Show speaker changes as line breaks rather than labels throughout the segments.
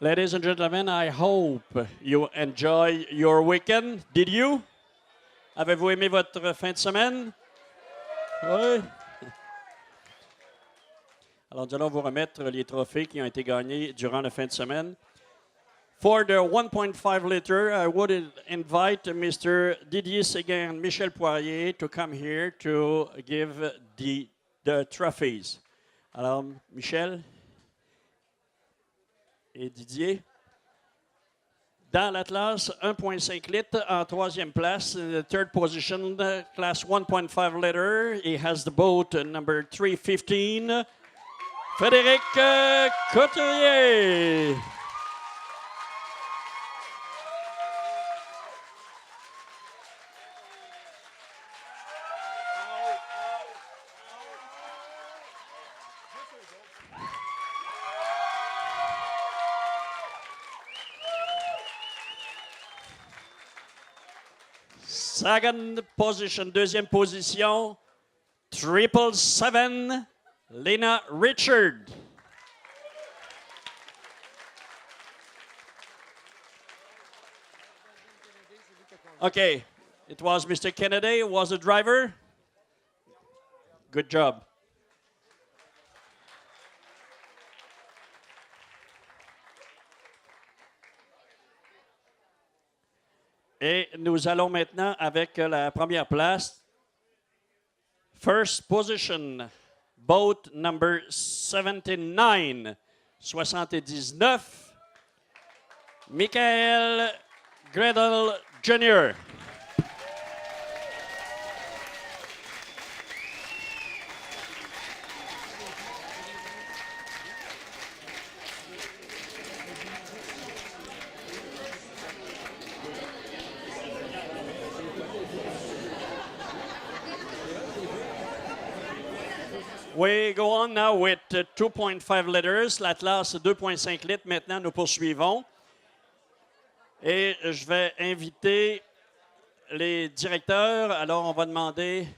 Ladies and gentlemen, I hope you enjoy your weekend. Did you? Avez-vous aimé votre fin de semaine? Oui. Alors, nous allons vous remettre les trophées qui ont été gagnés durant la fin de semaine. For the 1.5 liter, I would invite Mr. Didier Séguin and Michel Poirier to come here to give the trophies. Alors, Michel et Didier. Dans l'Atlas, 1.5 litres en troisième place, third position, class 1.5 liter. He has the boat number 315, Frédéric Couturier. Second position, deuxième position, 777, Lena Richard. Okay, it was Mr. Kennedy, was the driver. Good job. Et nous allons maintenant avec la première place. First position, boat number 79, Michael Gredel Jr. We go on now with 2.5 liters. L'Atlas 2.5 litres. Maintenant, nous poursuivons. Et je vais inviter les directeurs. Alors, on va demander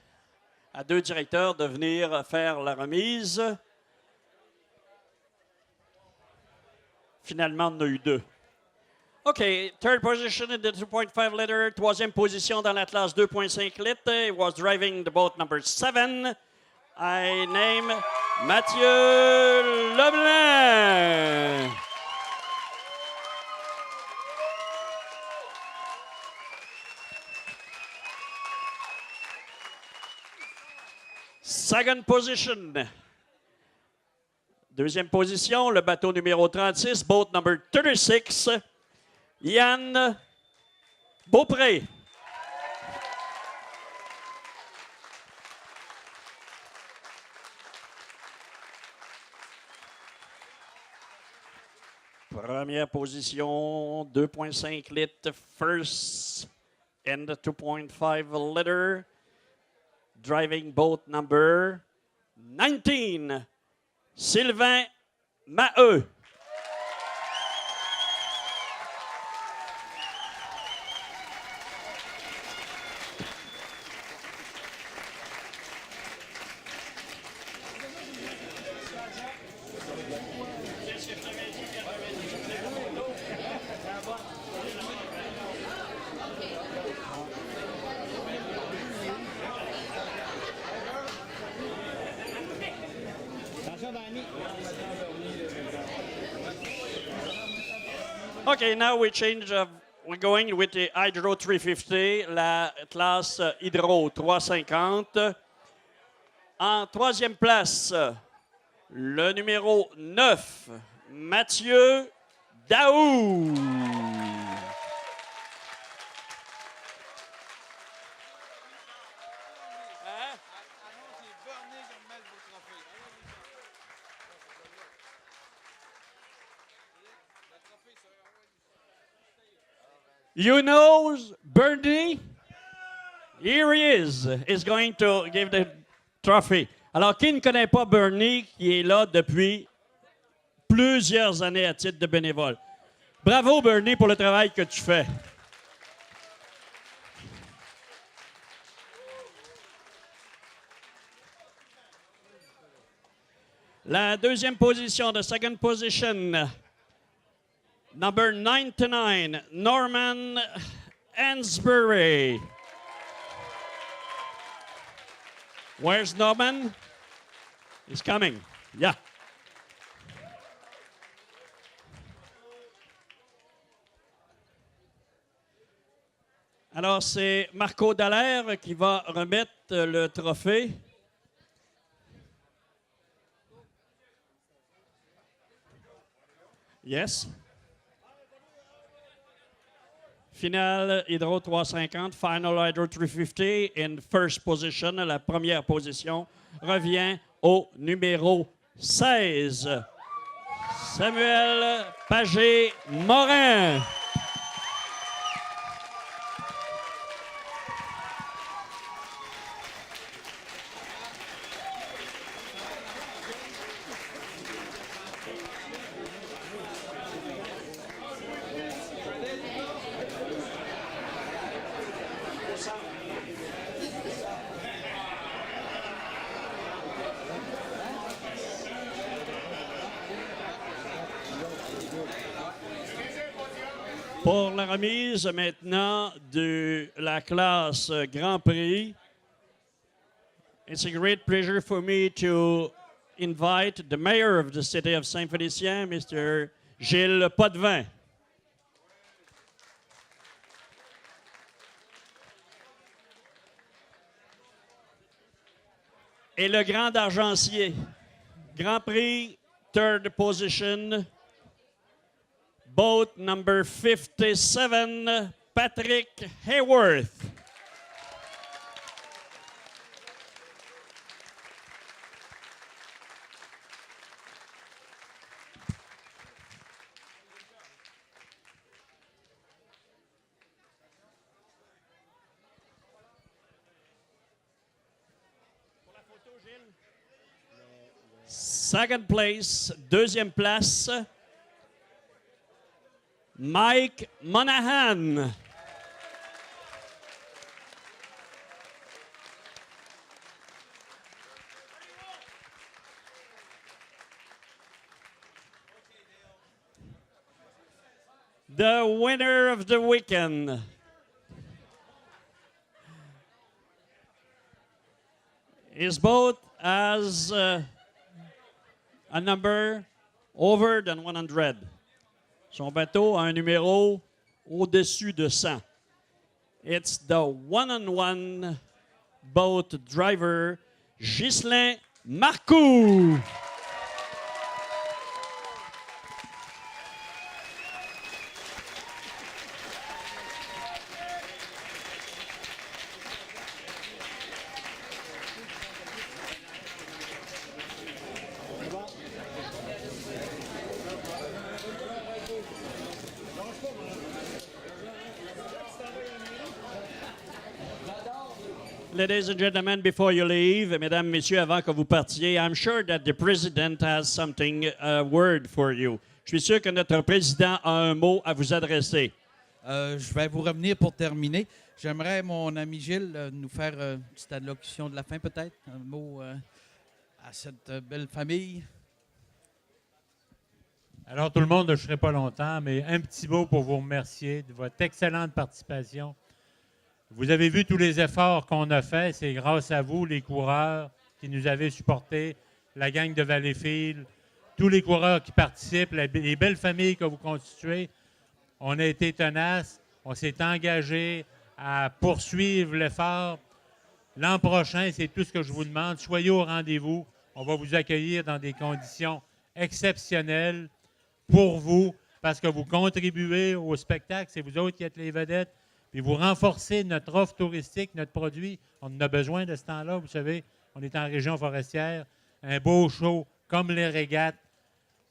à deux directeurs de venir faire la remise. Finalement, on en a eu deux. OK, third position in the 2.5 liter. Troisième position dans l'Atlas 2.5 litres. He was driving the boat number 7. I name Mathieu Leblanc. Second position. Deuxième position, le bateau numéro 36, boat number 36, Yann Beaupré. Première position, 2.5 litres, first and 2.5 liter, driving boat number 19, Sylvain Maheu. Okay, now we change. We're going with the Hydro 350, la classe Hydro 350. En troisième place, le numéro 9, Mathieu Daou. You know Bernie? Here he is going to give the trophy. Alors, qui ne connaît pas Bernie, qui est là depuis plusieurs années à titre de bénévole? Bravo, Bernie, pour le travail que tu fais. La deuxième position, the second position, Number 99, Norman Ansbury. Where's Norman? He's coming. Yeah. Alors, c'est Marco Dallaire qui va remettre le trophée. Yes. Finale Hydro 350, Final Hydro 350 in first position. La première position revient au numéro 16, Samuel Pagé-Morin. Pour la remise maintenant de la classe Grand Prix, it's a great pleasure for me to invite the mayor of the city of Saint-Félicien, Mr. Gilles Potvin. Et le grand d'argencier, Grand Prix, third position, boat number 57, Patrick Hayworth. Second place, deuxième place, Mike Monahan. The winner of the weekend. His boat has a number over than 100. Son bateau a un numéro au-dessus de 100. It's the one-on-one boat driver, Ghislain Marcoux. Ladies and gentlemen, before you leave, mesdames, messieurs, avant que vous partiez, I'm sure that the president has something, a word for you. Je suis sûr que notre président a un mot à vous adresser.
Je vais vous revenir pour terminer. J'aimerais, mon ami Gilles, nous faire une petite allocution de la fin, peut-être, un mot à cette belle famille.
Alors, tout le monde, je ne serai pas longtemps, mais un petit mot pour vous remercier de votre excellente participation. Vous avez vu tous les efforts qu'on a faits. C'est grâce à vous, les coureurs, qui nous avez supportés, la gang de Valleyfield, tous les coureurs qui participent, les belles familles que vous constituez. On a été tenaces, on s'est engagé à poursuivre l'effort. L'an prochain, c'est tout ce que je vous demande. Soyez au rendez-vous. On va vous accueillir dans des conditions exceptionnelles pour vous, parce que vous contribuez au spectacle. C'est vous autres qui êtes les vedettes. Puis vous renforcez notre offre touristique, notre produit. On en a besoin de ce temps-là, vous savez. On est en région forestière. Un beau show, comme les régates,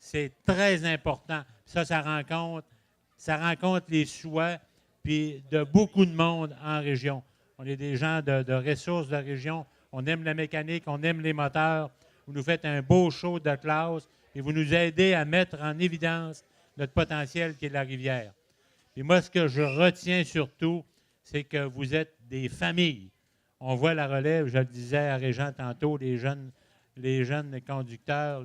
c'est très important. Ça rencontre les souhaits puis de beaucoup de monde en région. On est des gens de ressources de région. On aime la mécanique, on aime les moteurs. Vous nous faites un beau show de classe et vous nous aidez à mettre en évidence notre potentiel qui est la rivière. Et moi, ce que je retiens surtout, c'est que vous êtes des familles. On voit la relève, je le disais à Régent tantôt, les jeunes conducteurs,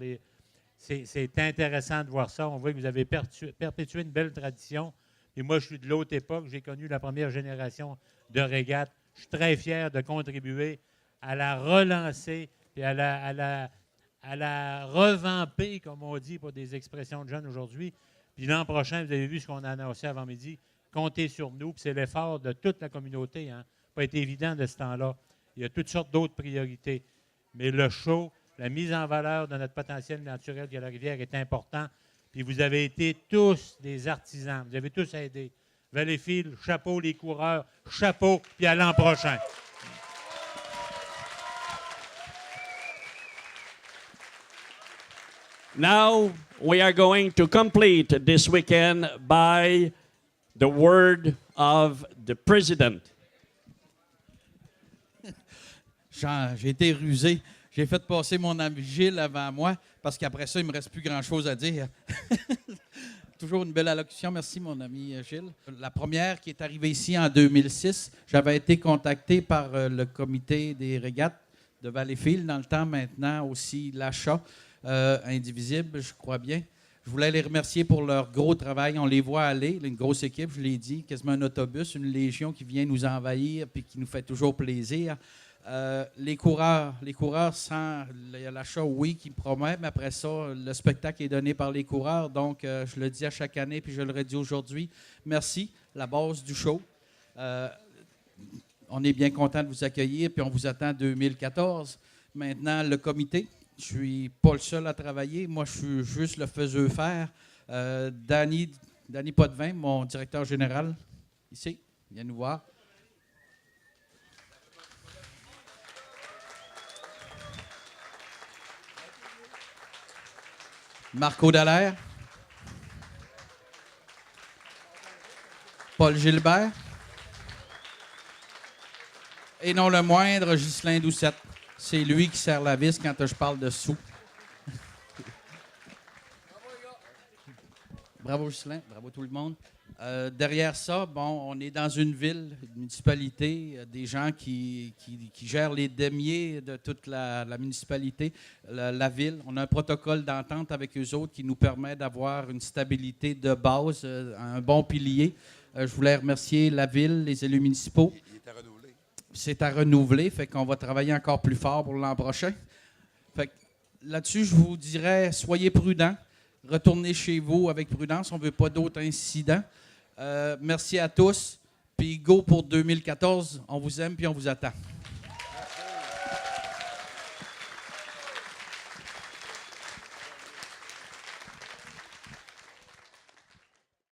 c'est intéressant de voir ça. On voit que vous avez perpétué une belle tradition. Et moi, je suis de l'autre époque. J'ai connu la première génération de régates. Je suis très fier de contribuer à la relancer et à la revamper, comme on dit, pour des expressions de jeunes aujourd'hui. Puis l'an prochain, vous avez vu ce qu'on a annoncé avant midi. Comptez sur nous. Puis c'est l'effort de toute la communauté. Hein. Pas été évident de ce temps-là. Il y a toutes sortes d'autres priorités. Mais le show, la mise en valeur de notre potentiel naturel de la rivière est important. Puis vous avez été tous des artisans. Vous avez tous aidé. Valleyfield, chapeau les coureurs, chapeau, puis à l'an prochain.
Now we are going to complete this weekend by the word of the president.
J'ai été rusé. J'ai fait passer mon ami Gilles avant moi, parce qu'après ça, il ne me reste plus grand-chose à dire. Toujours une belle allocution. Merci, mon ami Gilles. La première qui est arrivée ici en 2006, j'avais été contacté par le comité des régates de Valleyfield, dans le temps maintenant aussi l'achat indivisible, je crois bien. Je voulais les remercier pour leur gros travail. On les voit aller, une grosse équipe, je l'ai dit, quasiment un autobus, une légion qui vient nous envahir et qui nous fait toujours plaisir. Les coureurs sans l'achat, oui, qui promet, mais après ça, le spectacle est donné par les coureurs. Donc, je le dis à chaque année, puis je le redis aujourd'hui. Merci, la base du show. On est bien content de vous accueillir, puis on vous attend en 2014. Maintenant, le comité, je ne suis pas le seul à travailler. Moi, je suis juste le faiseux faire. Danny Potvin, mon directeur général, ici, vient nous voir. Marco Dallaire, Paul Gilbert, et non le moindre, Ghislain Doucette. C'est lui qui serre la vis quand je parle de sous. Bravo Ghislain, bravo tout le monde. Derrière ça, bon, on est dans une ville, une municipalité, des gens qui gèrent les damiers de toute la municipalité, la ville. On a un protocole d'entente avec eux autres qui nous permet d'avoir une stabilité de base, un bon pilier. Je voulais remercier la ville, les élus municipaux.
Il est à renouveler.
C'est à renouveler, fait qu'on va travailler encore plus fort pour l'an prochain. Fait que là-dessus, je vous dirais, soyez prudents. Retournez chez vous avec prudence. On ne veut pas d'autres incidents. Merci à tous. Puis go pour 2014. On vous aime puis on vous attend.